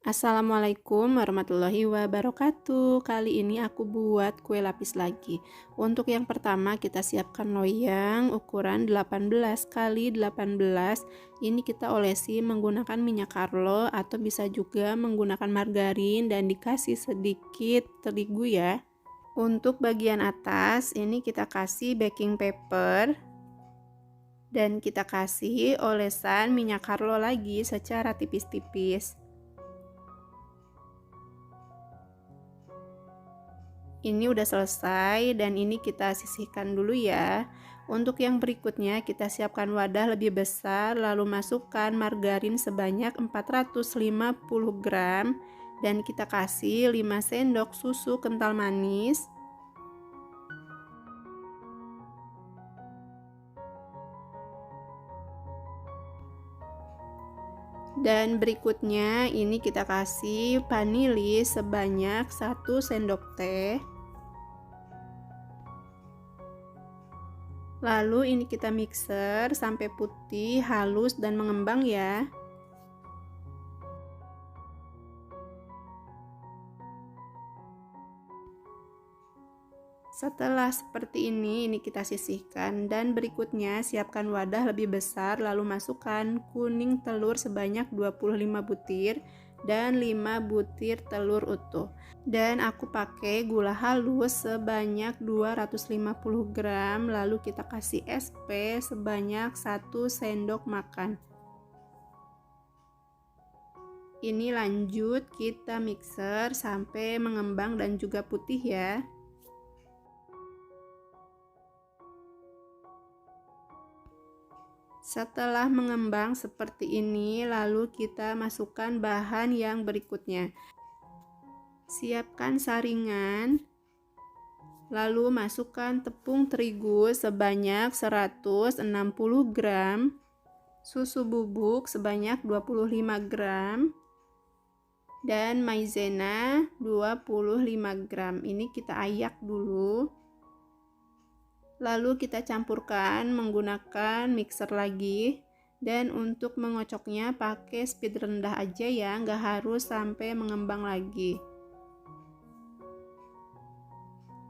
Assalamualaikum warahmatullahi wabarakatuh. Kali ini aku buat kue lapis lagi. Untuk yang pertama kita siapkan loyang ukuran 18 kali 18. Ini kita olesi menggunakan minyak Carlo atau bisa juga menggunakan margarin dan dikasih sedikit terigu ya. Untuk bagian atas ini kita kasih baking paper dan kita kasih olesan minyak Carlo lagi secara tipis-tipis. Ini udah selesai dan ini kita sisihkan dulu ya. Untuk yang berikutnya kita siapkan wadah lebih besar, lalu masukkan margarin sebanyak 450 gram dan kita kasih 5 sendok susu kental manis. Dan berikutnya ini kita kasih vanili sebanyak 1 sendok teh. Lalu ini kita mixer sampai putih, halus dan mengembang ya. Setelah seperti ini kita sisihkan dan berikutnya siapkan wadah lebih besar lalu masukkan kuning telur sebanyak 25 butir dan 5 butir telur utuh. Dan aku pakai gula halus sebanyak 250 gram lalu kita kasih SP sebanyak 1 sendok makan. Ini lanjut kita mixer sampai mengembang dan juga putih ya. Setelah mengembang seperti ini, lalu kita masukkan bahan yang berikutnya. Siapkan saringan, lalu masukkan tepung terigu sebanyak 160 gram, susu bubuk sebanyak 25 gram, dan maizena 25 gram. Ini kita ayak dulu. Lalu kita campurkan menggunakan mixer lagi, dan untuk mengocoknya pakai speed rendah aja ya, nggak harus sampai mengembang lagi.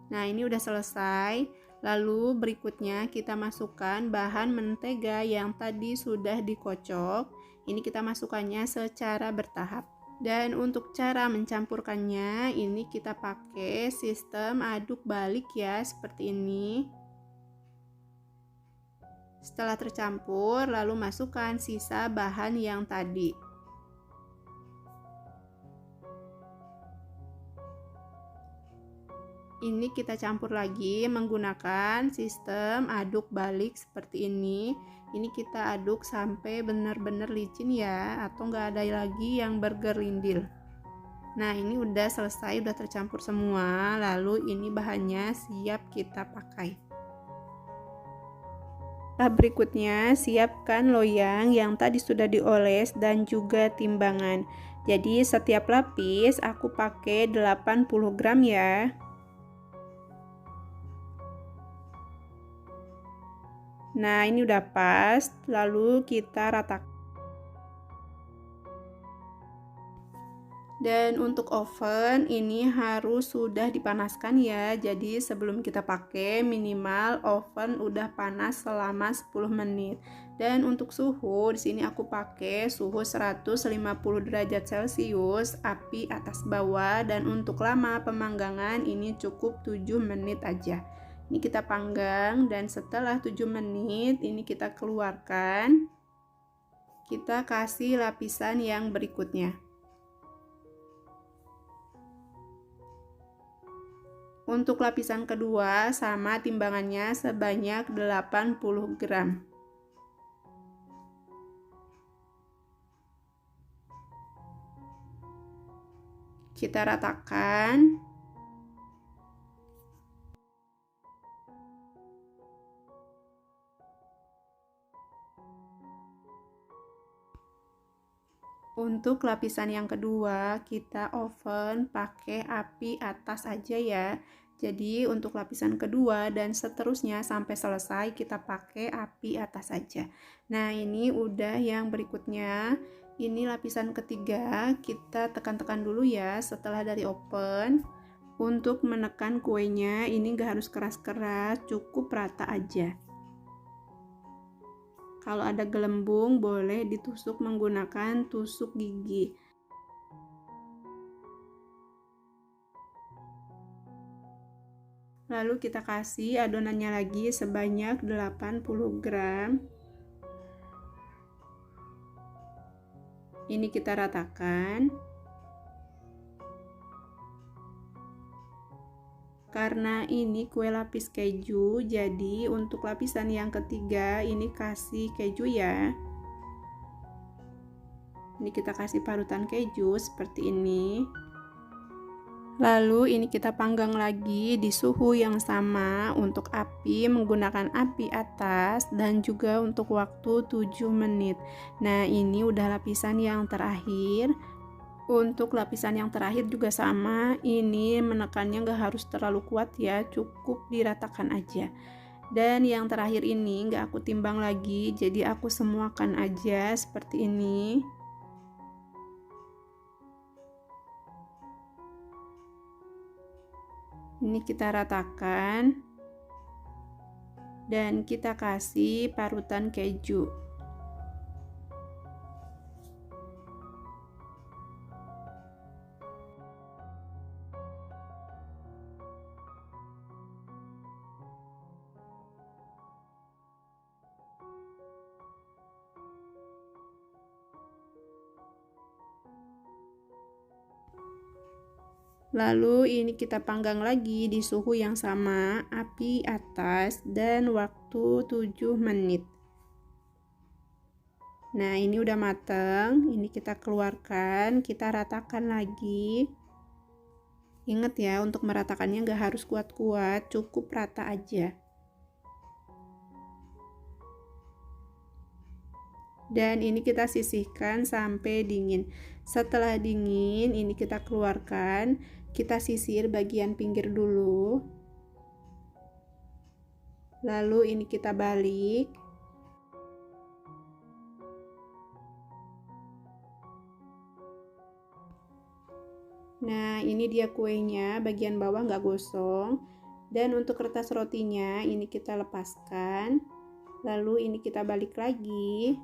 Nah ini udah selesai. Lalu berikutnya kita masukkan bahan mentega yang tadi sudah dikocok. Ini kita masukkannya secara bertahap. Dan untuk cara mencampurkannya ini kita pakai sistem aduk balik ya, seperti ini. Setelah tercampur, lalu masukkan sisa bahan yang tadi. Ini kita campur lagi menggunakan sistem aduk balik seperti ini. Ini kita aduk sampai benar-benar licin ya, atau nggak ada lagi yang bergerindil. Nah ini udah selesai, udah tercampur semua. Lalu ini bahannya siap kita pakai. Berikutnya siapkan loyang yang tadi sudah dioles dan juga timbangan. Jadi setiap lapis aku pakai 80 gram ya. Nah ini udah pas, lalu kita ratakan. Dan untuk oven ini harus sudah dipanaskan ya. Jadi sebelum kita pakai minimal oven udah panas selama 10 menit. Dan untuk suhu di sini aku pakai suhu 150 derajat Celcius, api atas bawah, dan untuk lama pemanggangan ini cukup 7 menit aja. Ini kita panggang dan setelah 7 menit ini kita keluarkan. Kita kasih lapisan yang berikutnya. Untuk lapisan kedua sama timbangannya sebanyak 80 gram. Kita ratakan. Untuk lapisan yang kedua, kita oven pakai api atas aja ya. Jadi untuk lapisan kedua dan seterusnya sampai selesai kita pakai api atas aja. Nah ini udah yang berikutnya. Ini lapisan ketiga, kita tekan-tekan dulu ya setelah dari open. Untuk menekan kuenya ini gak harus keras-keras, cukup rata aja. Kalau ada gelembung boleh ditusuk menggunakan tusuk gigi. Lalu kita kasih adonannya lagi sebanyak 80 gram. Ini kita ratakan. Karena ini kue lapis keju, jadi untuk lapisan yang ketiga ini kasih keju ya. Ini kita kasih parutan keju seperti ini. Lalu ini kita panggang lagi di suhu yang sama untuk api menggunakan api atas dan juga untuk waktu 7 menit. Nah, ini udah lapisan yang terakhir. Untuk lapisan yang terakhir juga sama, ini menekannya gak harus terlalu kuat ya, cukup diratakan aja. Dan yang terakhir ini gak aku timbang lagi, jadi aku semuakan aja seperti ini. Ini kita ratakan dan kita kasih parutan keju. Lalu ini kita panggang lagi di suhu yang sama, api atas dan waktu 7 menit. Nah, ini udah mateng, ini kita keluarkan, kita ratakan lagi. Ingat ya, untuk meratakannya gak harus kuat-kuat, cukup rata aja. Dan ini kita sisihkan sampai dingin. Setelah dingin, ini kita keluarkan, kita sisir bagian pinggir dulu. Lalu ini kita balik. Nah, ini dia kuenya, bagian bawah nggak gosong. Dan untuk kertas rotinya, ini kita lepaskan. Lalu ini kita balik lagi.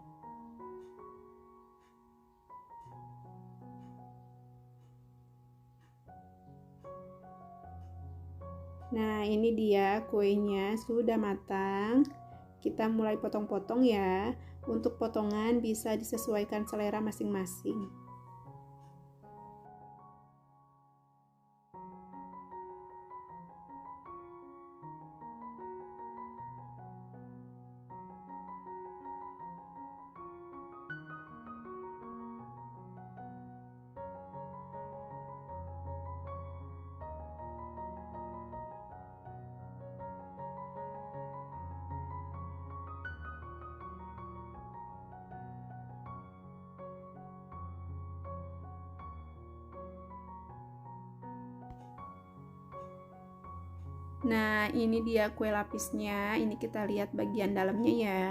Nah, ini dia kuenya sudah matang. Kita mulai potong-potong ya. Untuk potongan bisa disesuaikan selera masing-masing. Nah, ini dia kue lapisnya. Ini kita lihat bagian dalamnya ya.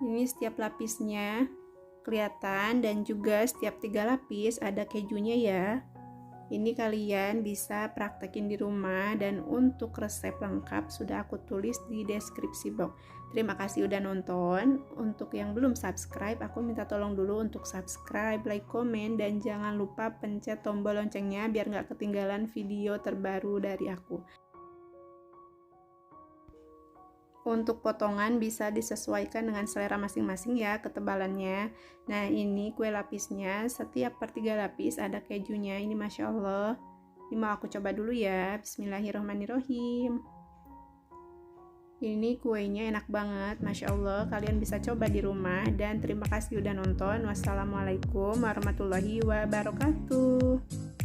Ini setiap lapisnya kelihatan dan juga setiap 3 lapis ada kejunya ya. Ini kalian bisa praktekin di rumah dan untuk resep lengkap sudah aku tulis di deskripsi box. Terima kasih udah nonton. Untuk yang belum subscribe, aku minta tolong dulu untuk subscribe, like, komen, dan jangan lupa pencet tombol loncengnya biar nggak ketinggalan video terbaru dari aku. Untuk potongan bisa disesuaikan dengan selera masing-masing ya ketebalannya. Nah, ini kue lapisnya, setiap per 3 lapis ada kejunya. Ini Masya Allah. Ini mau aku coba dulu ya. Bismillahirrahmanirrahim. Ini kuenya enak banget, Masya Allah. Kalian bisa coba di rumah. Dan terima kasih udah nonton. Wassalamualaikum warahmatullahi wabarakatuh.